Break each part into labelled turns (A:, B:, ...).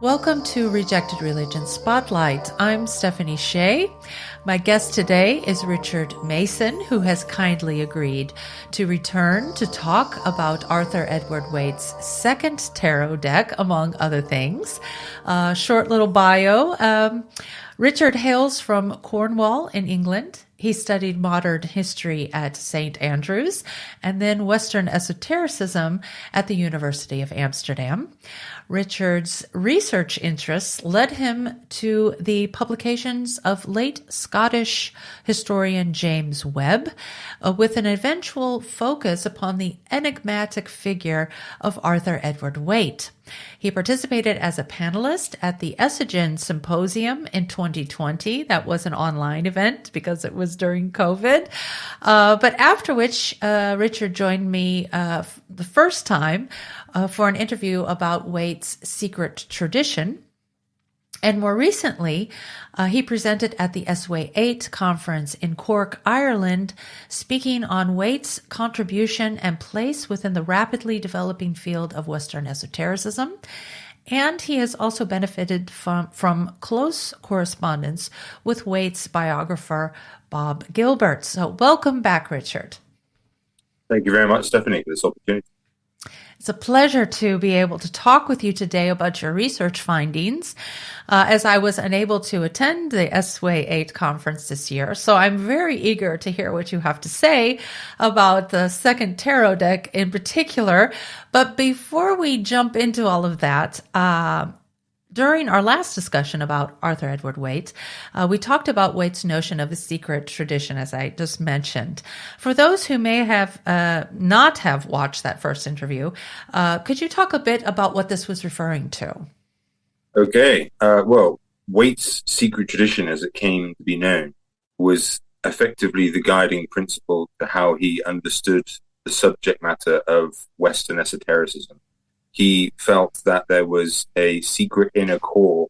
A: Welcome to Rejected Religion Spotlight. I'm Stephanie Shea. My guest today is Richard Mason, who has kindly agreed to return to talk about Arthur Edward Waite's second tarot deck, among other things. Short little bio. Richard hails from Cornwall in England. He studied modern history at St. Andrews and then Western esotericism at the University of Amsterdam. Richard's research interests led him to the publications of late Scottish historian James Webb, with an eventual focus upon the enigmatic figure of Arthur Edward Waite. He participated as a panelist at the Esogen Symposium in 2020. That was an online event because it was during COVID. But after which, Richard joined me the first time for an interview about Waite's secret tradition. And more recently, he presented at the Waite conference in Cork, Ireland, speaking on Waite's contribution and place within the rapidly developing field of Western esotericism. And he has also benefited from close correspondence with Waite's biographer, Bob Gilbert. So welcome back, Richard.
B: Thank you very much, Stephanie, for this opportunity.
A: It's a pleasure to be able to talk with you today about your research findings, as I was unable to attend the Waite conference this year. So I'm very eager to hear what you have to say about the second tarot deck in particular. But before we jump into all of that, during our last discussion about Arthur Edward Waite, we talked about Waite's notion of a secret tradition, as I just mentioned. For those who may have not have watched that first interview, could you talk a bit about what this was referring to?
B: Okay. Well, Waite's secret tradition, as it came to be known, was effectively the guiding principle to how he understood the subject matter of Western esotericism. He felt that there was a secret inner core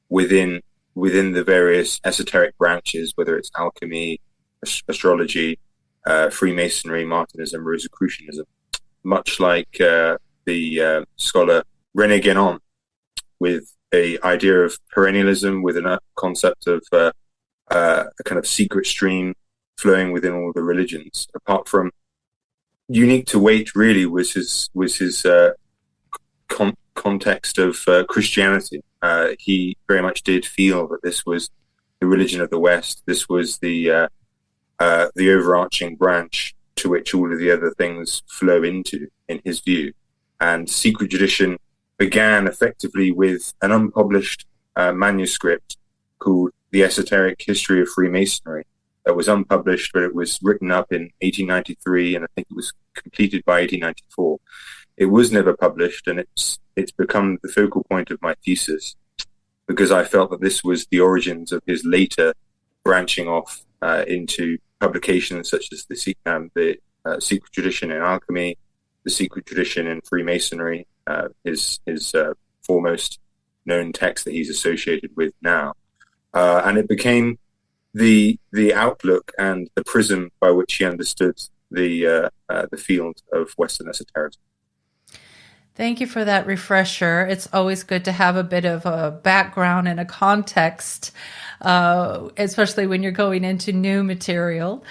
B: within the various esoteric branches, whether it's alchemy, astrology, Freemasonry, Martinism, Rosicrucianism, much like the scholar René Guénon, with a idea of perennialism, with a concept of a kind of secret stream flowing within all the religions. Apart from unique to Waite, really was his context of Christianity. He very much did feel that this was the religion of the West. This was the overarching branch to which all of the other things flow into, in his view. And secret tradition began effectively with an unpublished manuscript called The Esoteric History of Freemasonry that was unpublished, but it was written up in 1893, and I think it was completed by 1894. It was never published, and it's become the focal point of my thesis because I felt that this was the origins of his later branching off into publications such as the secret tradition in alchemy, the secret tradition in Freemasonry, his foremost known text that he's associated with now, and it became the outlook and the prism by which he understood the field of Western esotericism.
A: Thank you for that refresher. It's always good to have a bit of a background and a context, especially when you're going into new material.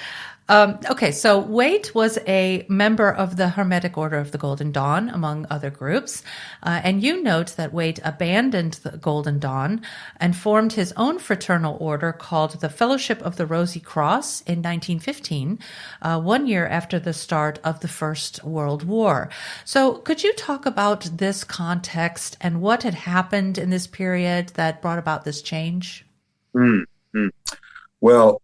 A: Okay, so Waite was a member of the Hermetic Order of the Golden Dawn, among other groups. And you note that Waite abandoned the Golden Dawn and formed his own fraternal order called the Fellowship of the Rosy Cross in 1915, 1 year after the start of the First World War. So could you talk about this context and what had happened in this period that brought about this change?
B: Well,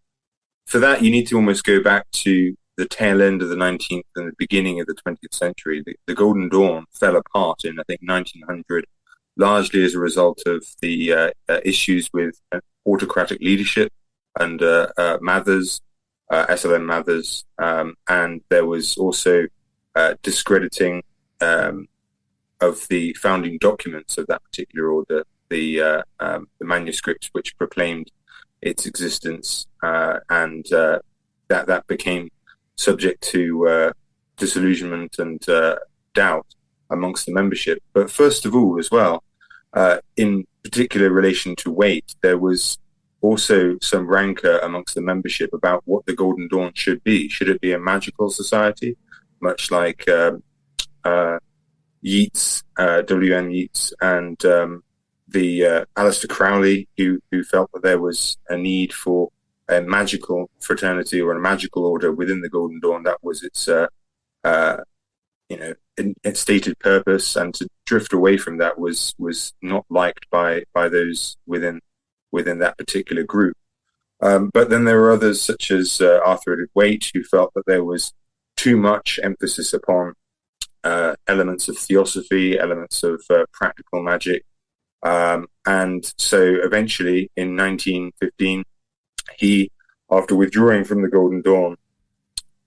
B: for that, you need to almost go back to the tail end of the 19th and the beginning of the 20th century. The Golden Dawn fell apart in, I think, 1900, largely as a result of the issues with autocratic leadership under Mathers, SLM Mathers, and there was also discrediting the founding documents of that particular order, the manuscripts which proclaimed its existence, and that became subject to disillusionment and doubt amongst the membership. But first of all, as well, in particular relation to Waite, there was also some rancor amongst the membership about what the Golden Dawn should be. Should it be a magical society, much like Yeats, W.M. Yeats, and the Aleister Crowley, who felt that there was a need for a magical fraternity or a magical order within the Golden Dawn? That was its its stated purpose, and to drift away from that was not liked by those within that particular group. But then there were others, such as Arthur Edward Waite, who felt that there was too much emphasis upon elements of theosophy, elements of practical magic. And so eventually in 1915, he, after withdrawing from the Golden Dawn,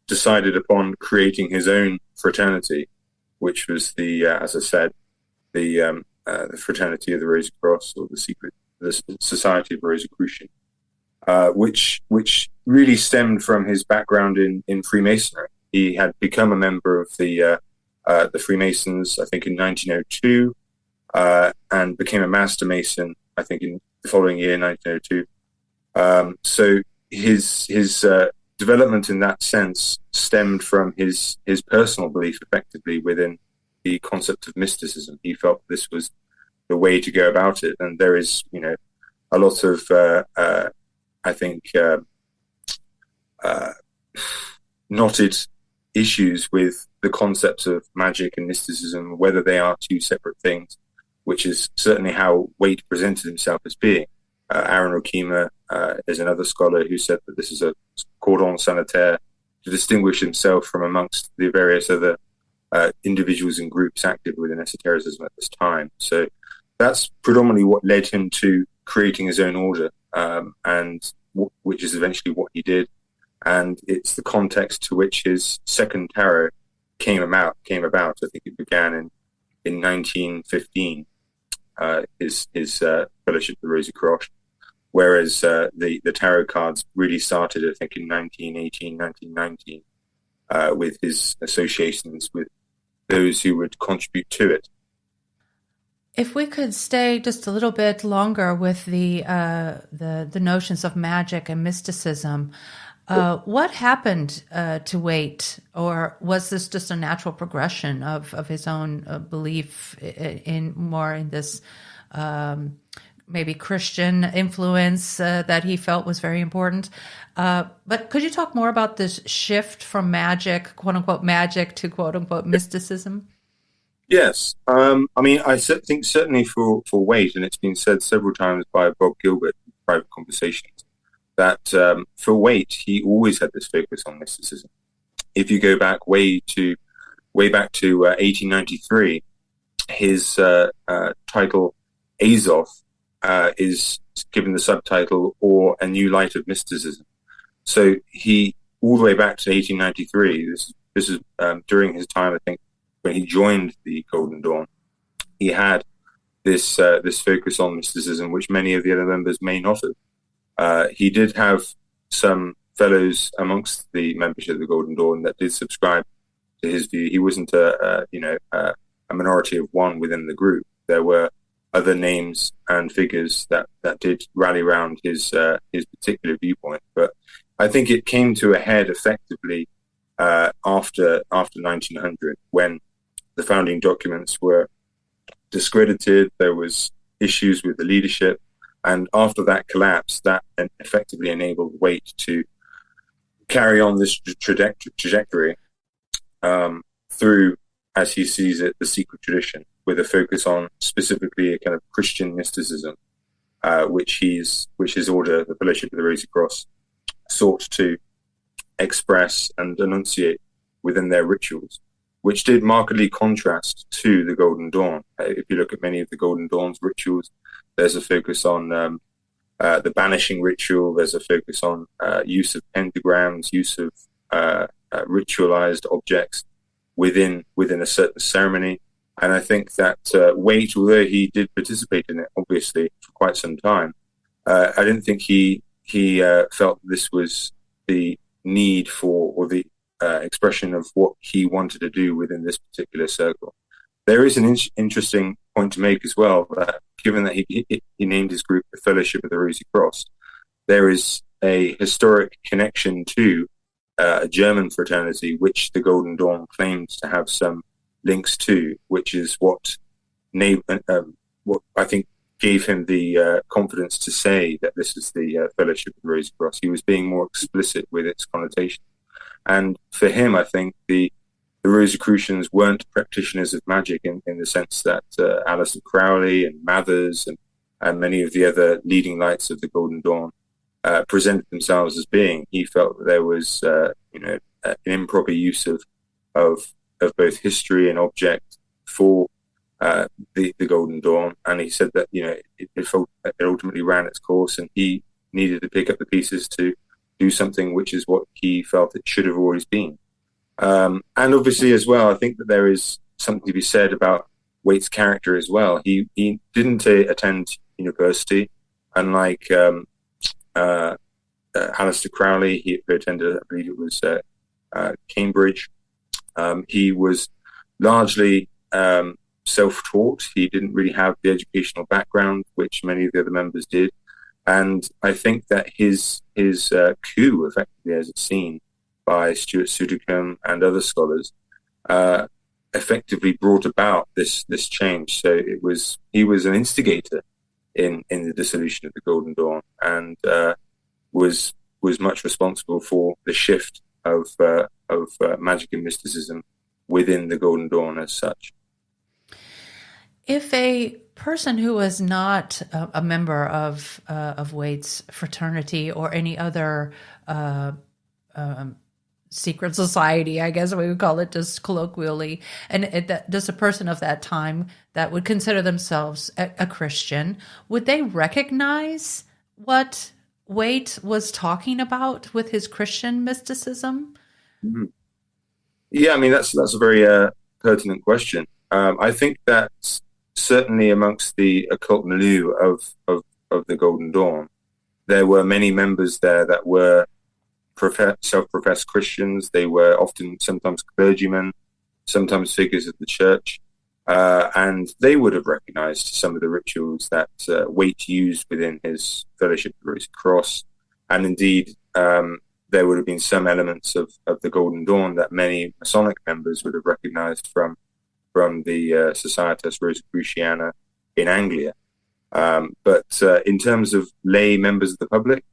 B: decided upon creating his own fraternity, which was as I said, the Fraternity of the Rosy Cross, or the Society of Rosicrucian, which really stemmed from his background in Freemasonry. He had become a member of the Freemasons, I think, in 1902, and became a Master Mason, I think, in the following year, 1902. So his development in that sense stemmed from his personal belief, effectively, within the concept of mysticism. He felt this was the way to go about it, and there is, a lot of, I think, knotted issues with the concepts of magic and mysticism, whether they are two separate things, which is certainly how Waite presented himself as being. Aaron Okima is another scholar who said that this is a cordon sanitaire to distinguish himself from amongst the various other individuals and groups active within esotericism at this time. So that's predominantly what led him to creating his own order, and which is eventually what he did. And it's the context to which his second tarot came about. I think it began in 1915, his fellowship with Rosy Cross, whereas the tarot cards really started, I think, in 1918, 1919, with his associations with those who would contribute to it.
A: If we could stay just a little bit longer with the notions of magic and mysticism, what happened to Waite, or was this just a natural progression of his own belief in this maybe Christian influence that he felt was very important? But could you talk more about this shift from magic, quote unquote magic, to quote unquote mysticism?
B: Yes. I think certainly for Waite, and it's been said several times by Bob Gilbert in private conversations, that for Waite, he always had this focus on mysticism. If you go back way back to 1893, his title Azov is given the subtitle "Or a New Light of Mysticism." So he, all the way back to 1893, this is during his time, I think, when he joined the Golden Dawn, he had this focus on mysticism, which many of the other members may not have. He did have some fellows amongst the membership of the Golden Dawn that did subscribe to his view. He wasn't a minority of one within the group. There were other names and figures that did rally around his particular viewpoint. But I think it came to a head effectively after 1900, when the founding documents were discredited. There was issues with the leadership, and after that collapse, that effectively enabled Waite to carry on this trajectory through, as he sees it, the secret tradition, with a focus on specifically a kind of Christian mysticism, which his order, the Fellowship of the Rosy Cross, sought to express and enunciate within their rituals, which did markedly contrast to the Golden Dawn. If you look at many of the Golden Dawn's rituals, there's a focus on the banishing ritual. There's a focus on use of pentagrams, use of ritualized objects within a certain ceremony. And I think that Waite, although he did participate in it, obviously, for quite some time, I didn't think he felt this was the need for, or the expression of what he wanted to do within this particular circle. There is an interesting point to make as well, that given that he named his group the Fellowship of the Rosy Cross, there is a historic connection to a German fraternity, which the Golden Dawn claims to have some links to, which is what I think gave him the confidence to say that this is the Fellowship of the Rosy Cross. He was being more explicit with its connotation. And for him, I think the Rosicrucians weren't practitioners of magic in the sense that Aleister Crowley and Mathers and many of the other leading lights of the Golden Dawn presented themselves as being. He felt that there was an improper use of both history and object for the Golden Dawn, and he said that it ultimately ran its course, and he needed to pick up the pieces to do something which is what he felt it should have always been. And obviously, as well, I think that there is something to be said about Waite's character as well. He didn't attend university, unlike Aleister Crowley. He attended, I believe it was Cambridge. He was largely self-taught. He didn't really have the educational background which many of the other members did, and I think that his coup, effectively as it's seen by Stuart Suttercombe and other scholars, effectively brought about this change. So he was an instigator in the dissolution of the Golden Dawn, and was much responsible for the shift of magic and mysticism within the Golden Dawn as such.
A: If a person who was not a member of Waite's fraternity or any other secret society, I guess we would call it just colloquially, and just a person of that time that would consider themselves a Christian, would they recognize what Waite was talking about with his Christian mysticism?
B: Mm-hmm. Yeah, I mean, that's a very pertinent question. I think that certainly amongst the occult milieu of the Golden Dawn, there were many members there that were self-professed Christians. They were sometimes clergymen, sometimes figures of the church, and they would have recognized some of the rituals that Waite used within his Fellowship of the Rosy Cross, and indeed there would have been some elements of the Golden Dawn that many Masonic members would have recognized from the Societas Rosicruciana in Anglia. But in terms of lay members of the public,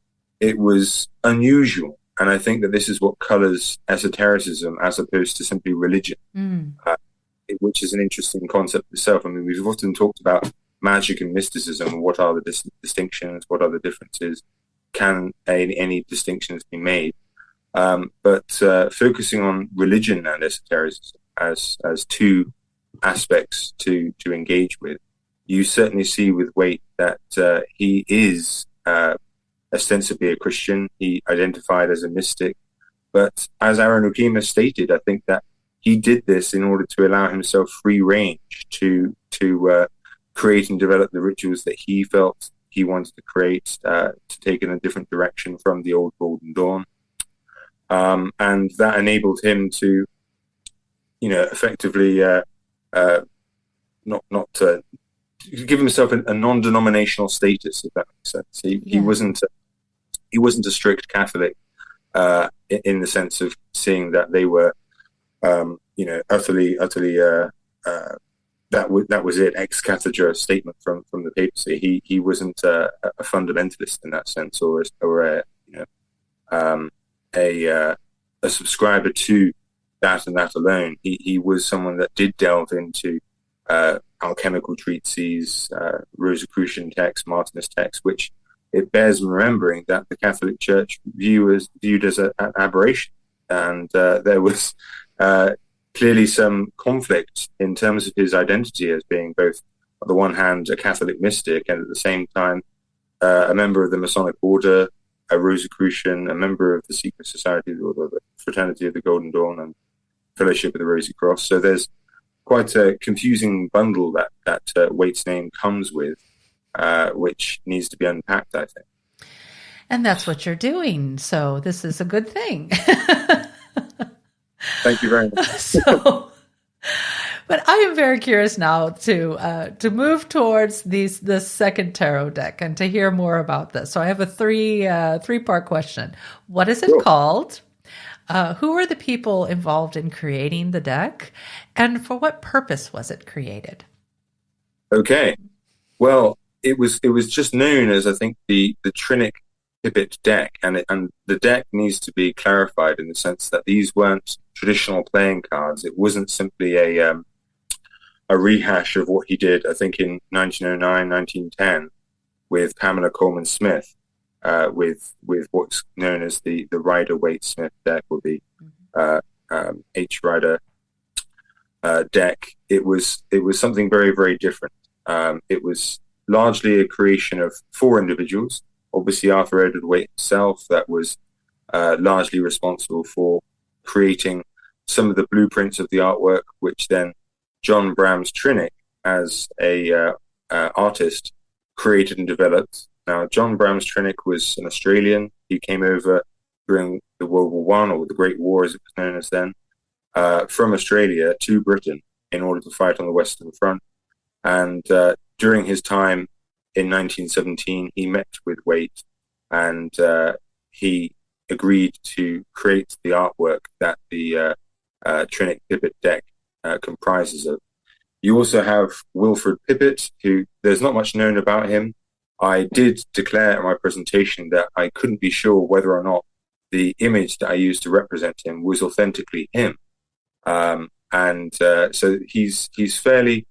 B: it was unusual. And I think that this is what colors esotericism as opposed to simply religion, which is an interesting concept itself. I mean, we've often talked about magic and mysticism. What are the distinctions? What are the differences? Can any distinctions be made? But focusing on religion and esotericism as two aspects to engage with, you certainly see with Waite that he is ostensibly a Christian. He identified as a mystic, but as Aaron Okima stated, I think that he did this in order to allow himself free range to create and develop the rituals that he felt he wanted to create, to take in a different direction from the old Golden Dawn, and that enabled him to, effectively not give himself a non-denominational status, if that makes sense. He wasn't a strict Catholic in the sense of seeing that they were, utterly that was it, ex cathedra statement from the papacy. He wasn't a fundamentalist in that sense, or a subscriber to that and that alone. He was someone that did delve into alchemical treatises, Rosicrucian texts, Martinist texts, which it bears remembering that the Catholic Church viewed as an aberration, and there was clearly some conflict in terms of his identity as being both, on the one hand, a Catholic mystic, and at the same time a member of the Masonic Order, a Rosicrucian, a member of the secret society or the Fraternity of the Golden Dawn and Fellowship of the Rosy Cross. So there's quite a confusing bundle that Waite's name comes with, which needs to be unpacked, I think.
A: And that's what you're doing. So this is a good thing.
B: Thank you very much.
A: So, but I am very curious now to move towards the second tarot deck and to hear more about this. So I have a three-part question. What is it called? Who are the people involved in creating the deck, and for what purpose was it created?
B: Okay. Well, it was just known as, I think, the Trinick-Pippet deck, and the deck needs to be clarified in the sense that these weren't traditional playing cards. It wasn't simply a rehash of what he did, I think, in 1909, 1910 with Pamela Coleman Smith, with what's known as the Rider-Waite Smith deck, or the H. Rider deck. It was something very, very different. It was largely a creation of four individuals. Obviously, Arthur Edward Waite himself, that was largely responsible for creating some of the blueprints of the artwork, which then John Brahms Trinick, as a artist, created and developed. Now, John Brahms Trinick was an Australian. He came over during the World War One, or the Great War, as it was known as then, from Australia to Britain in order to fight on the Western Front. And during his time in 1917, he met with Waite, and he agreed to create the artwork that the Trinick-Pippet deck comprises of. You also have Wilfred Pippet, who there's not much known about him. I did declare in my presentation that I couldn't be sure whether or not the image that I used to represent him was authentically him. So he's fairly,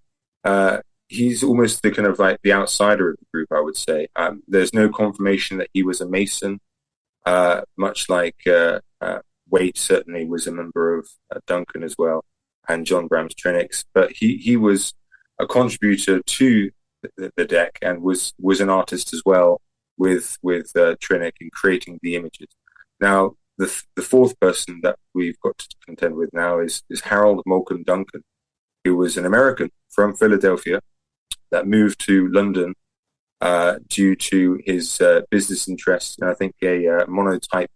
B: he's almost the kind of like the outsider of the group, I would say. There's no confirmation that he was a Mason, much like Waite certainly was a member of Duncan as well, and John Brahms Trinick's, but he was a contributor to the deck and was an artist as well with Trinick in creating the images. Now, the fourth person that we've got to contend with now is Harold Malcolm Duncan, who was an American from Philadelphia that moved to London due to his business interests, and I think a monotype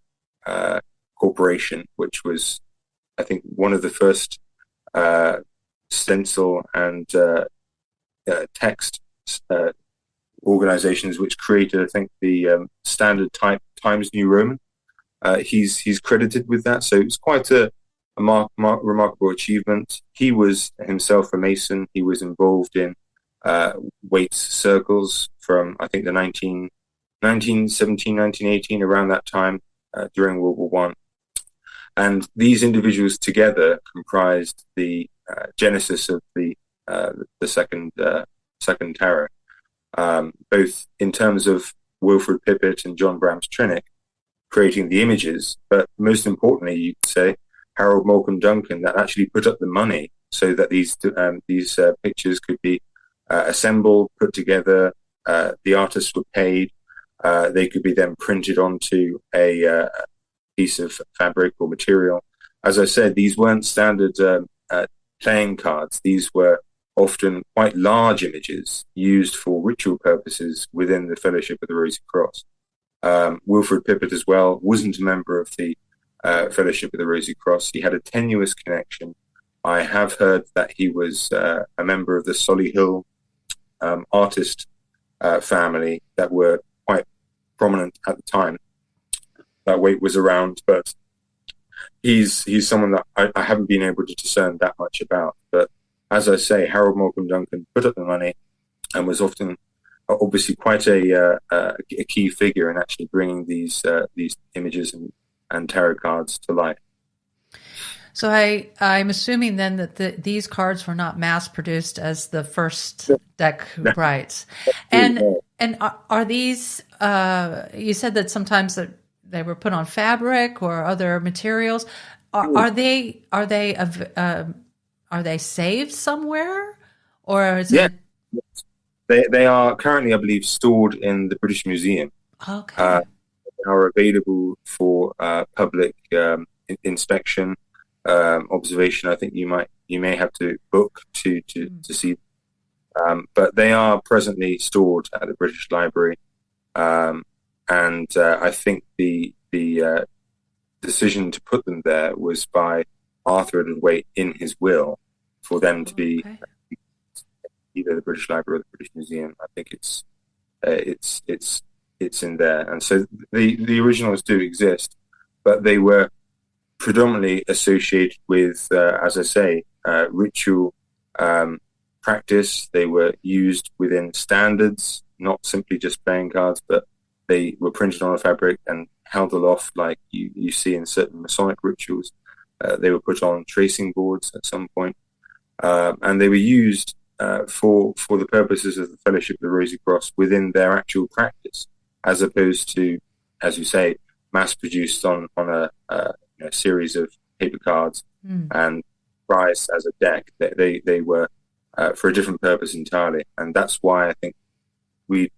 B: corporation, which was, I think, one of the first stencil and text organizations which created, I think, the standard type Times New Roman. He's credited with that, so it's quite a remarkable achievement. He was himself a Mason. He was involved in Waite's circles from, I think, the 1917, 1918, around that time, during World War One. And these individuals together comprised the genesis of the second tarot, both in terms of Wilfred Pippet and John Brahms Trinick creating the images, but most importantly, you could say, Harold Malcolm Duncan, that actually put up the money so that these pictures could be assembled, put together. The artists were paid. They could be then printed onto a piece of fabric or material. As I said, these weren't standard playing cards. These were often quite large images used for ritual purposes within the Fellowship of the Rosy Cross. Wilfred Pippet as well wasn't a member of the Fellowship of the Rosy Cross. He had a tenuous connection. I have heard that he was a member of the Solihull artist family that were quite prominent at the time that Waite was around, but he's someone that I haven't been able to discern that much about. But as I say, Harold Malcolm Duncan put up the money and was often obviously quite a key figure in actually bringing these images and tarot cards to life.
A: So I'm assuming then that these cards were not mass produced as the first deck writes. And are these? You said that sometimes that they were put on fabric or other materials. Are they saved somewhere, or is it?
B: They are currently, I believe, stored in the British Museum.
A: Okay.
B: They are available for public inspection, observation. I think you might You may have to book to see. But they are presently stored at the British Library, and I think the decision to put them there was by Arthur Edward Waite in his will for them to be either the British Library or the British Museum. I think it's in there, and so the originals do exist, but they were predominantly associated with, as I say, ritual practice. They were used within standards, not simply just playing cards, but they were printed on a fabric and held aloft like you see in certain Masonic rituals. They were put on tracing boards at some point, and they were used for the purposes of the Fellowship of the Rosy Cross within their actual practice, as opposed to, as you say, mass-produced on a series of paper cards and prized as a deck. They were for a different purpose entirely, and that's why I think we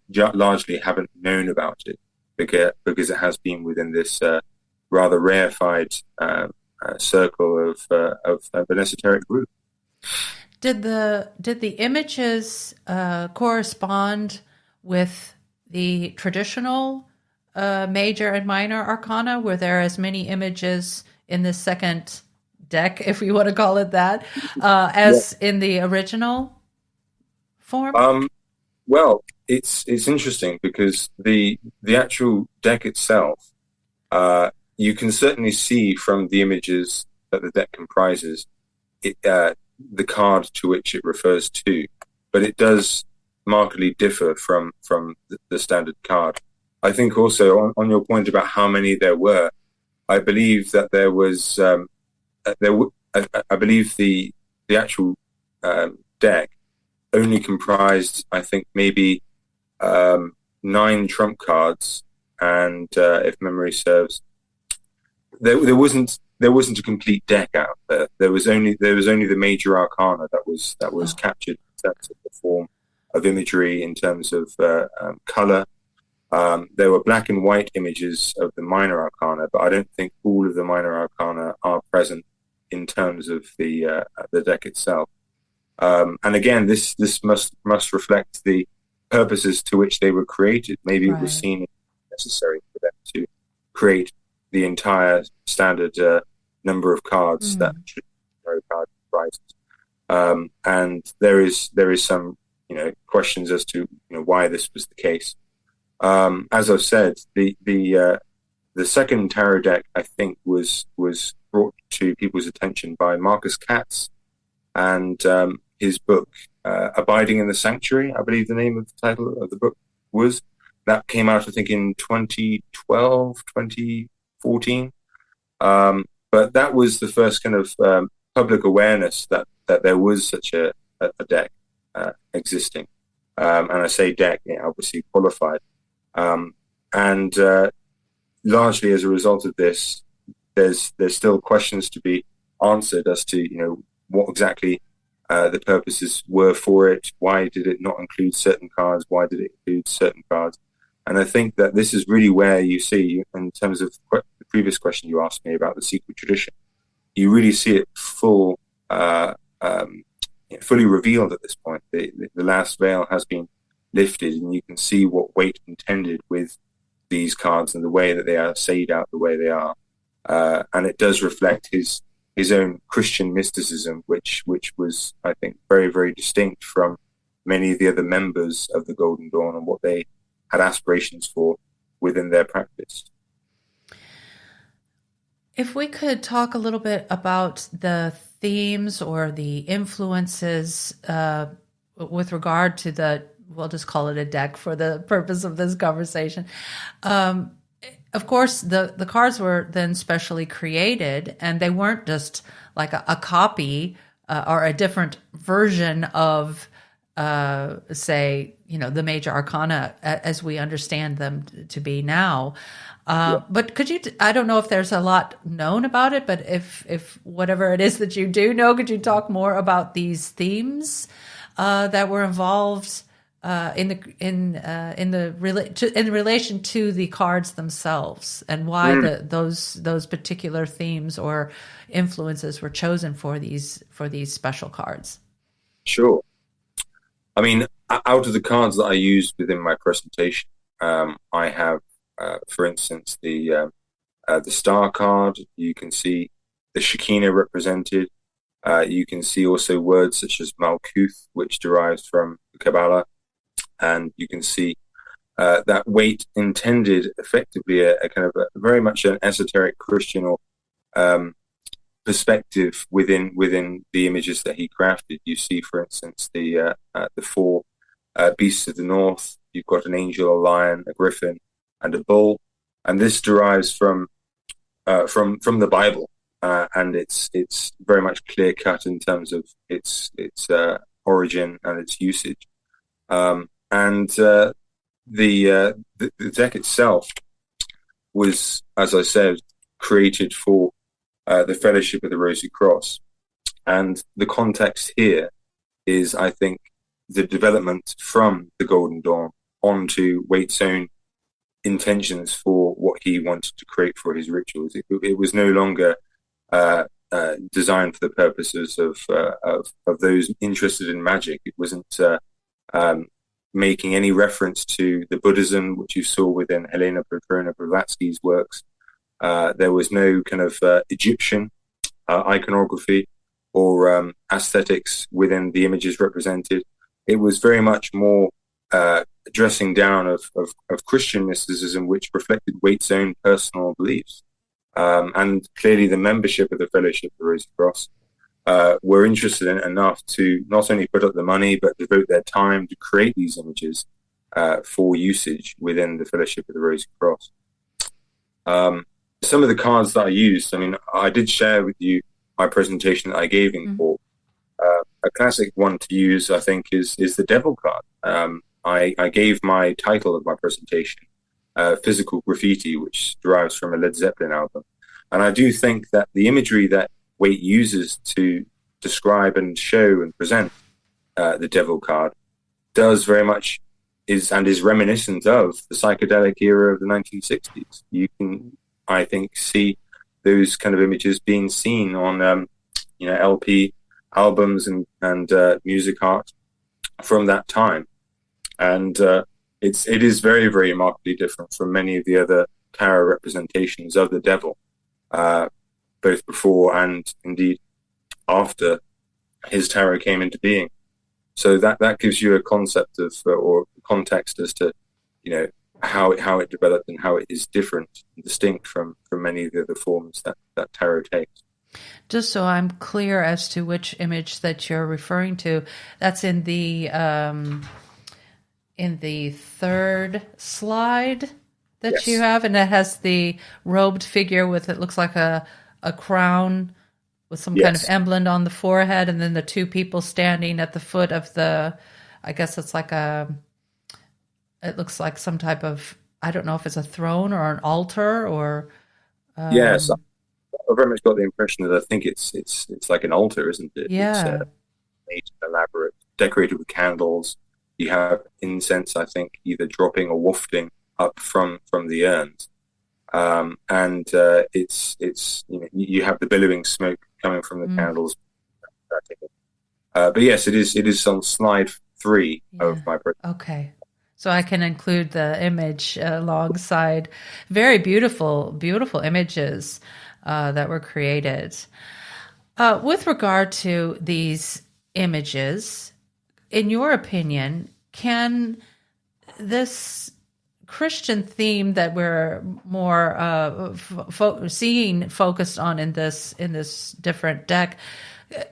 B: largely haven't known about it, because it has been within this rather rarefied circle of an esoteric group.
A: Did the images correspond with the traditional major and minor arcana? Were there as many images in the second deck, if we want to call it that, as in the original form?
B: Well, it's interesting because the actual deck itself, you can certainly see from the images that the deck comprises the card to which it refers to, but it does markedly differ from the standard card. I think also on your point about how many there were, I believe that there was I believe the actual deck only comprised, I think, maybe 9 trump cards, and if memory serves, there wasn't a complete deck out there. There was only the major arcana that was captured in terms of the form of imagery, in terms of color. There were black and white images of the minor arcana, but I don't think all of the minor arcana are present in terms of the deck itself. And again, this must reflect the purposes to which they were created. Maybe it was seen necessary for them to create the entire standard number of cards that tarot card comprises. And there is some questions as to why this was the case. As I've said, the second tarot deck, I think, was brought to people's attention by Marcus Katz and his book Abiding in the Sanctuary, I believe the name of the title of the book was. That came out, I think, in 2012, 2014. But that was the first kind of public awareness that there was such a deck existing. And I say deck, obviously qualified. And largely as a result of this, there's still questions to be answered as to what exactly the purposes were for it. Why did it not include certain cards? Why did it include certain cards? And I think that this is really where you see, in terms of the previous question you asked me about the secret tradition, you really see it fully revealed at this point. The last veil has been lifted, and you can see what Waite intended with these cards and the way that they are sayed out the way they are. And it does reflect his own Christian mysticism, which was, I think, very, very distinct from many of the other members of the Golden Dawn and what they had aspirations for within their practice.
A: If we could talk a little bit about the themes or the influences with regard to we'll just call it a deck for the purpose of this conversation. Of course, the cards were then specially created, and they weren't just like a copy or a different version of, say, the major arcana as we understand them to be now. But could you, I don't know if there's a lot known about it, but if whatever it is that you do know, could you talk more about these themes that were involved in relation to the cards themselves, and why those particular themes or influences were chosen for these special cards.
B: Sure. I mean, out of the cards that I used within my presentation, I have, for instance, the star card. You can see the Shekinah represented. You can see also words such as Malkuth, which derives from the Kabbalah. And you can see that Waite intended effectively a kind of very much an esoteric Christian or perspective within the images that he crafted. You see, for instance, the four beasts of the north. You've got an angel, a lion, a griffin, and a bull, and this derives from the Bible, and it's very much clear cut in terms of its origin and its usage. And the deck itself was, as I said, created for the Fellowship of the Rosy Cross. And the context here is, I think, the development from the Golden Dawn onto Waite's own intentions for what he wanted to create for his rituals. It was no longer designed for the purposes of those interested in magic. It wasn't making any reference to the Buddhism, which you saw within Helena Petrona Blavatsky's works. There was no kind of Egyptian iconography or aesthetics within the images represented. It was very much more dressing down of Christian mysticism, which reflected Waite's own personal beliefs. And clearly the membership of the Fellowship of the Rosy Cross were interested in it enough to not only put up the money, but devote their time to create these images for usage within the Fellowship of the Rosy Cross. Some of the cards that I used, I mean, I did share with you my presentation that I gave in court. A classic one to use, I think, is the Devil card. I gave my title of my presentation, Physical Graffiti, which derives from a Led Zeppelin album. And I do think that the imagery that Waite uses to describe and show and present the Devil card does very much is reminiscent of the psychedelic era of the 1960s. You can, I think, see those kind of images being seen on LP albums and music art from that time. And it is very, very markedly different from many of the other tarot representations of the devil, both before and indeed after his tarot came into being. So that gives you a concept of or context as to how it developed and how it is different and distinct from many of the other forms that tarot takes.
A: Just so I'm clear as to which image that you're referring to, that's in the third slide that
B: Yes.
A: you have, and it has the robed figure with, it looks like a crown with some kind of
B: Yes.
A: emblem on the forehead, and then the two people standing at the foot of the, I guess it's like it looks like some type of, I don't know if it's a throne or an altar or.
B: Yes, I very much got the impression that I think it's like an altar, isn't it?
A: Yeah.
B: It's made elaborate, decorated with candles. You have incense, I think, either dropping or wafting up from the urns, and it's you have the billowing smoke coming from the candles. But yes, it is on slide 3 of my presentation.
A: Okay. So I can include the image alongside. Very beautiful, beautiful images that were created. With regard to these images, in your opinion, can this Christian theme that we're more seeing focused on in this different deck,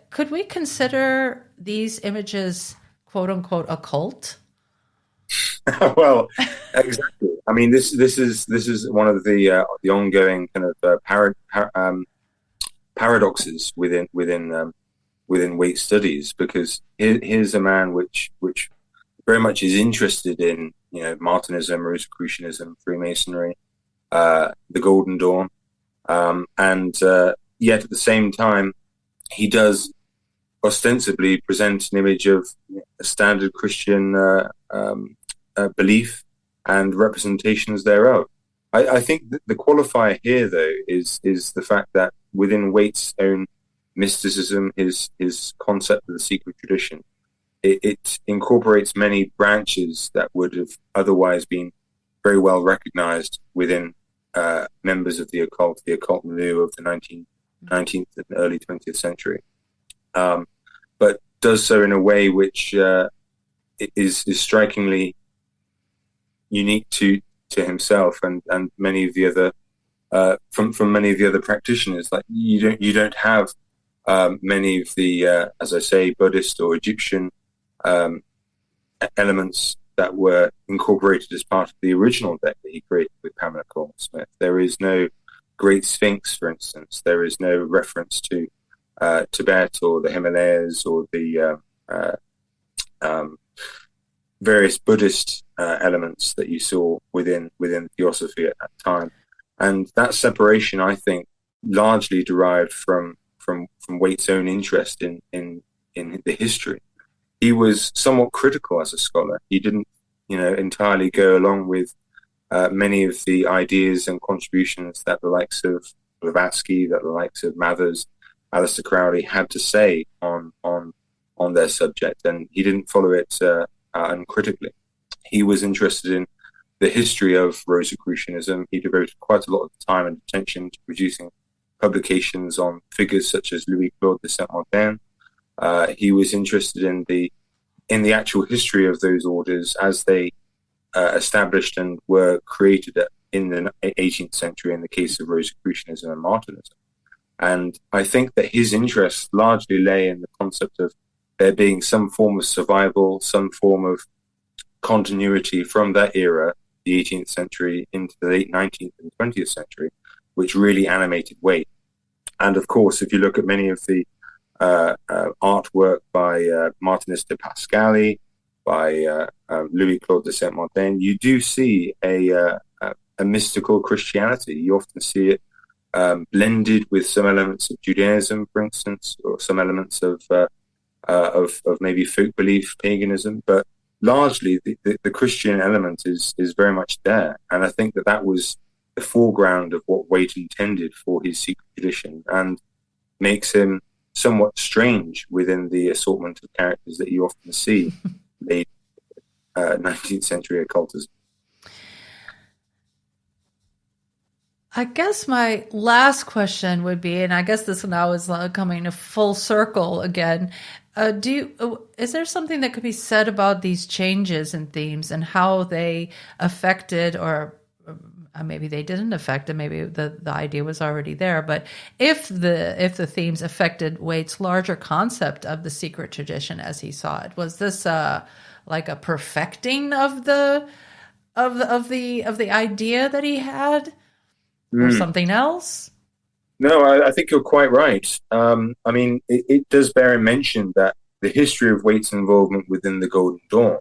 A: could we consider these images "quote unquote" occult?
B: Well, exactly. I mean, this is one of the ongoing kind of paradoxes within Waite studies, because here's a man which very much is interested in Martinism, Rosicrucianism, Freemasonry, the Golden Dawn, and yet at the same time he does ostensibly present an image of a standard Christian belief and representations thereof. I think that the qualifier here, though, is the fact that within Waite's own mysticism, his concept of the secret tradition, it incorporates many branches that would have otherwise been very well recognized within members of the occult milieu of the 19th and early 20th century, but does so in a way which is strikingly unique to himself and many of the other from many of the other practitioners. Like you don't have many of the as I say, Buddhist or Egyptian elements that were incorporated as part of the original deck that he created with Pamela Coleman Smith. There is no Great Sphinx, for instance. There is no reference to Tibet or the Himalayas or the various Buddhist elements that you saw within Theosophy at that time. And that separation, I think, largely derived from Waite's own interest in the history. He was somewhat critical as a scholar. He didn't, entirely go along with many of the ideas and contributions that the likes of Blavatsky, that the likes of Mathers, Aleister Crowley had to say on their subject, and he didn't follow it uncritically. He was interested in the history of Rosicrucianism. He devoted quite a lot of time and attention to producing publications on figures such as Louis-Claude de Saint-Martin. He was interested in the actual history of those orders as they established and were created in the 18th century in the case of Rosicrucianism and Martinism. And I think that his interest largely lay in the concept of there being some form of survival, some form of continuity from that era, the 18th century, into the late 19th and 20th century, which really animated Waite. And of course, if you look at many of the artwork by Martinus de Pascali, by Louis-Claude de Saint-Martin, you do see a mystical Christianity. You often see it blended with some elements of Judaism, for instance, or some elements of maybe folk belief, paganism, but largely the Christian element is very much there. And I think that was the foreground of what Waite intended for his secret tradition, and makes him somewhat strange within the assortment of characters that you often see in 19th century occultism.
A: I guess my last question would be, and I guess this now is coming to full circle again, is there something that could be said about these changes in themes and how they affected, or maybe they didn't affect it, maybe the idea was already there, but if the themes affected Waite's larger concept of the secret tradition as he saw it, was this like a perfecting of the idea that he had, or something else?
B: No, I think you're quite right. I mean, it does bear in mention that the history of Waite's involvement within the Golden Dawn,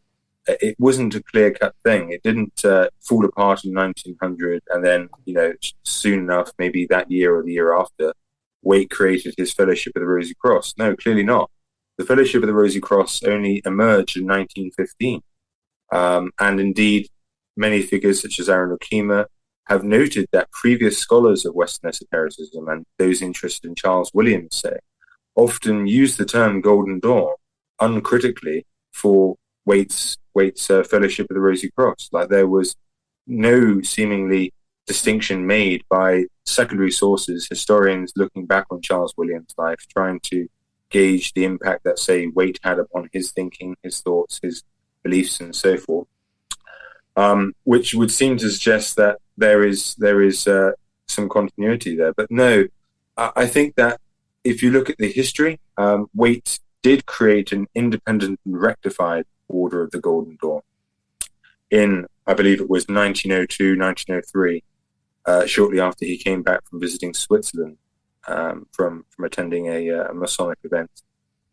B: it wasn't a clear-cut thing. It didn't fall apart in 1900, and then, soon enough, maybe that year or the year after, Waite created his Fellowship of the Rosy Cross. No, clearly not. The Fellowship of the Rosy Cross only emerged in 1915. And indeed, many figures such as Aaron Okema have noted that previous scholars of Western esotericism and those interested in Charles Williams, say, often use the term Golden Dawn uncritically for Waite's Fellowship of the Rosy Cross. Like, there was no seemingly distinction made by secondary sources, historians looking back on Charles Williams' life, trying to gauge the impact that, say, Waite had upon his thinking, his thoughts, his beliefs, and so forth, which would seem to suggest that there is some continuity there. But no, I think that if you look at the history, Waite did create an independent and rectified Order of the Golden Dawn in, I believe it was 1902, 1903, shortly after he came back from visiting Switzerland, from attending a Masonic event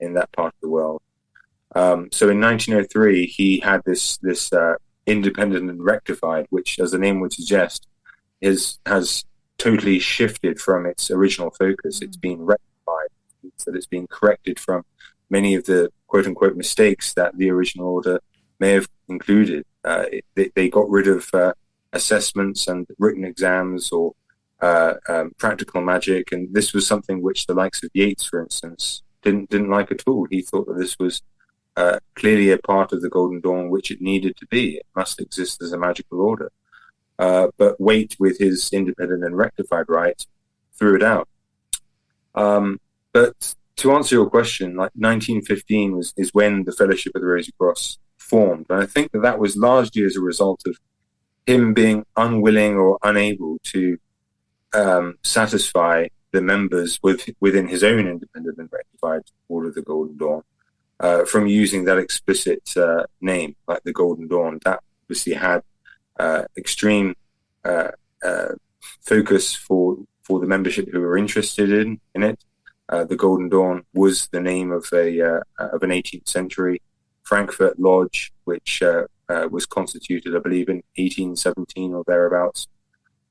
B: in that part of the world. So in 1903, he had this independent and rectified, which, as the name would suggest, has totally shifted from its original focus. It's been rectified, so it's been corrected from many of the quote-unquote mistakes that the original order may have included. They got rid of assessments and written exams or practical magic, and this was something which the likes of Yeats, for instance, didn't like at all. He thought that this was clearly a part of the Golden Dawn, which it needed to be. It must exist as a magical order. But Waite, with his independent and rectified right, threw it out. But to answer your question, like 1915 is when the Fellowship of the Rosy Cross formed, and I think that was largely as a result of him being unwilling or unable to satisfy the members within his own independent and rectified Order of the Golden Dawn from using that explicit name, like the Golden Dawn. That obviously had extreme focus for the membership who were interested in it. The Golden Dawn was the name of an 18th century Frankfurt lodge, which was constituted, I believe, in 1817 or thereabouts,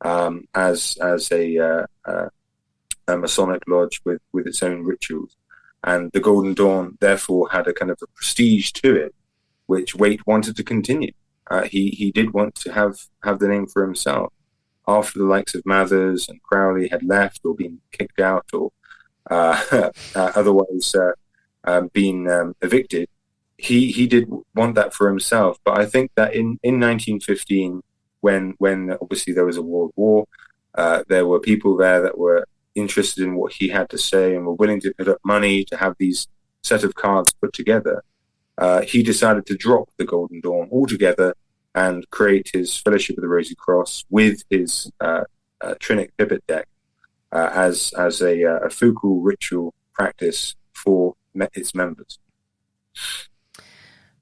B: as a Masonic lodge with its own rituals. And the Golden Dawn, therefore, had a kind of a prestige to it, which Waite wanted to continue. He did want to have the name for himself. After the likes of Mathers and Crowley had left or been kicked out or otherwise been evicted, he did want that for himself. But I think that in 1915, when obviously there was a world war, there were people there that were interested in what he had to say and were willing to put up money to have these set of cards put together. He decided to drop the Golden Dawn altogether and create his Fellowship of the Rosy Cross with his Trinick-Pippet deck as a focal ritual practice for its members.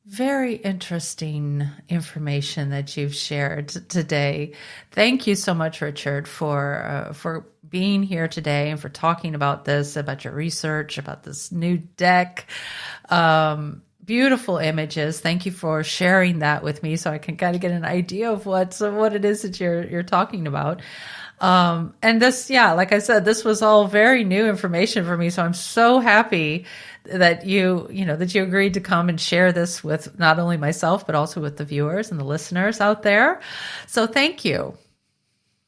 A: Very interesting information that you've shared today. Thank you so much, Richard, for being here today and for talking about this, about your research, about this new deck. Beautiful images. Thank you for sharing that with me so I can kind of get an idea of what it is that you're talking about. And this, like I said, this was all very new information for me. So I'm so happy that you agreed to come and share this with not only myself, but also with the viewers and the listeners out there. So thank you.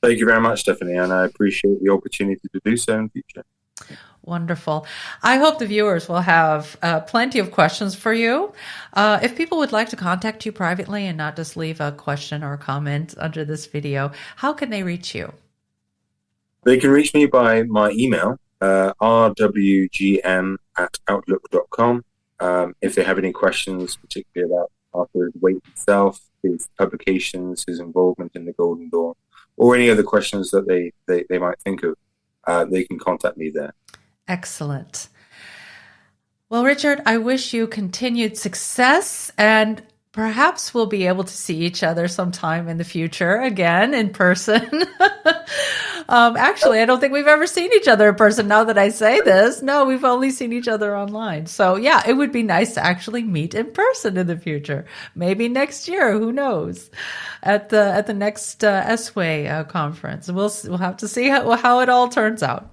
B: Thank you very much, Stephanie. And I appreciate the opportunity to do so in the future.
A: Wonderful. I hope the viewers will have plenty of questions for you. If people would like to contact you privately and not just leave a question or a comment under this video, how can they reach you?
B: They can reach me by my email, rwgm@outlook.com. If they have any questions, particularly about Arthur Waite himself, his publications, his involvement in the Golden Dawn, or any other questions that they might think of, they can contact me there.
A: Excellent. Well, Richard, I wish you continued success, and perhaps we'll be able to see each other sometime in the future again in person. Actually, I don't think we've ever seen each other in person now that I say this. No, we've only seen each other online. So yeah, it would be nice to actually meet in person in the future. Maybe next year, who knows? At the next S-Way conference. We'll have to see how it all turns out.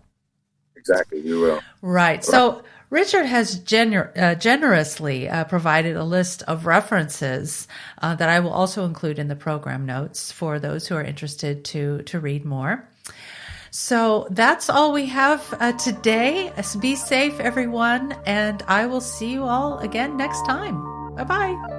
B: Exactly, we will.
A: Right. So Richard has generously provided a list of references that I will also include in the program notes for those who are interested to read more. So that's all we have today. Be safe, everyone, and I will see you all again next time. Bye-bye.